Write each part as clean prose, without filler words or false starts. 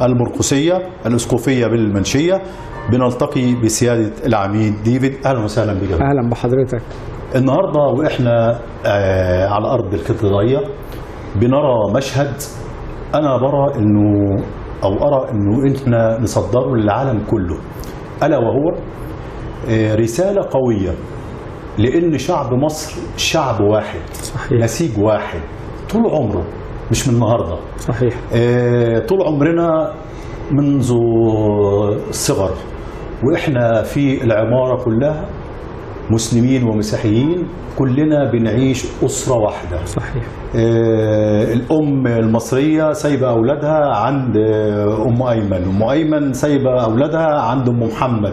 المرقسية الإسقفية بالمنشية بنلتقي بسيادة العميد ديفيد. أهلا وسهلا بك. أهلا بحضرتك. النهاردة وإحنا على أرض الكاتدرائية بنرى مشهد أنا برى إنه أو أرى إنه إحنا نصدره للعالم كله، ألا وهو رسالة قوية، لأن شعب مصر شعب واحد. صحيح. نسيج واحد طول عمره، مش من النهارده. صحيح. طول عمرنا منذ الصغر واحنا في العماره كلها مسلمين ومسيحيين، كلنا بنعيش اسره واحده. صحيح. الام المصريه سايبه اولادها عند ام ايمن، ام ايمن سايبه اولادها عند ام محمد.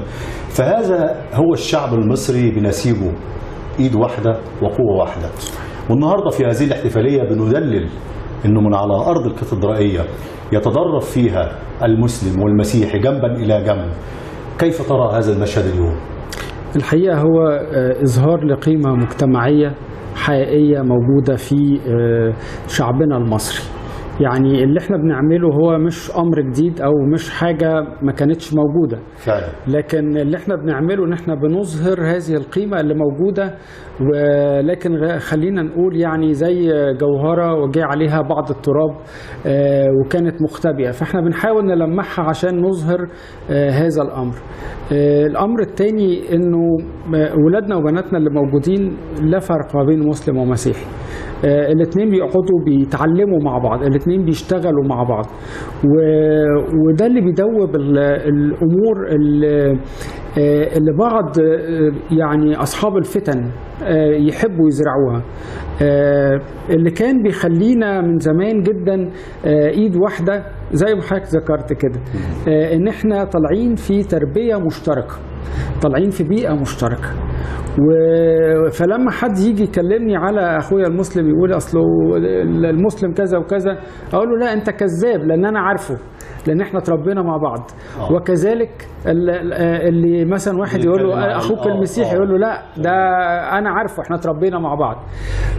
فهذا هو الشعب المصري بنسيجه، ايد واحده وقوه واحده. والنهارده في هذه الاحتفاليه بندلل انه من على ارض الكاتدرائيه يتدرب فيها المسلم والمسيحي جنبا الى جنب. كيف ترى هذا المشهد اليوم؟ الحقيقه هو اظهار لقيمه مجتمعيه حقيقيه موجوده في شعبنا المصري. يعني اللي احنا بنعمله هو مش امر جديد او مش حاجه ما كانتش موجوده فعلا، لكن اللي احنا بنعمله ان احنا بنظهر هذه القيمه اللي موجوده. ولكن خلينا نقول يعني زي جوهره وجاء عليها بعض التراب وكانت مختبئه، فاحنا بنحاول نلمعها عشان نظهر هذا الامر. الامر الثاني انه ولادنا وبناتنا اللي موجودين لا فرق ما بين مسلم ومسيحي. الاثنين بيقعدوا بيتعلموا مع بعض، الاثنين بيشتغلوا مع بعض، وده اللي بيدوب الامور اللي بعض يعني اصحاب الفتن يحبوا يزرعوها. اللي كان بيخلينا من زمان جدا ايد واحده زي ما حضرتك ذكرت كده، ان احنا طالعين في تربيه مشتركه، طالعين في بيئه مشتركه. فلما حد يجي يكلمني على اخويا المسلم يقول اصله المسلم كذا وكذا، اقول له لا انت كذاب، لان انا عارفه، لان احنا اتربينا مع بعض. وكذلك اللي مثلا واحد يقول له اخوك المسيحي، يقول له لا ده انا عارفه، احنا اتربينا مع بعض.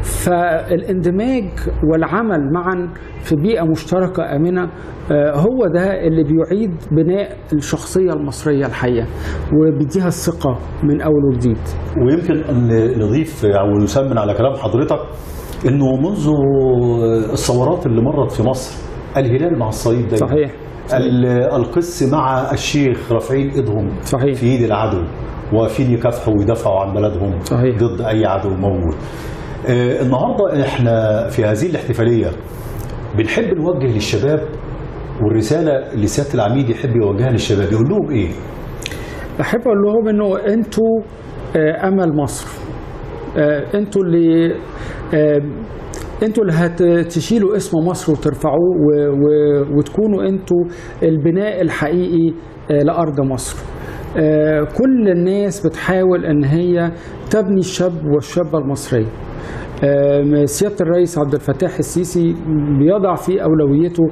فالاندماج والعمل معا في بيئه مشتركه امنه هو ده اللي بيعيد بناء الشخصيه المصريه الحقيقه، وبيديها الثقه من اول وجديد. ويمكن ان نضيف او نسمن على كلام حضرتك انه منذ الثورات اللي مرت في مصر الهلال مع الصليب دايما. صحيح. القس مع الشيخ رافعين ايدهم. صحيح. في ايد العدو، واقفين يكافحوا ويدافعوا عن بلدهم. صحيح. ضد اي عدو موجود. النهارده احنا في هذه الاحتفاليه بنحب نوجه للشباب، والرساله اللي سياده العميد يحب يوجهها للشباب يقول لهم ايه؟ احب اقول لهم انه انتوا امل مصر، انتوا اللي هتشيلوا اسم مصر وترفعوه وتكونوا انتوا البناء الحقيقي لأرض مصر. كل الناس بتحاول ان هي تبني الشاب والشابة المصرية. سيادة الرئيس عبد الفتاح السيسي بيضع في أولويته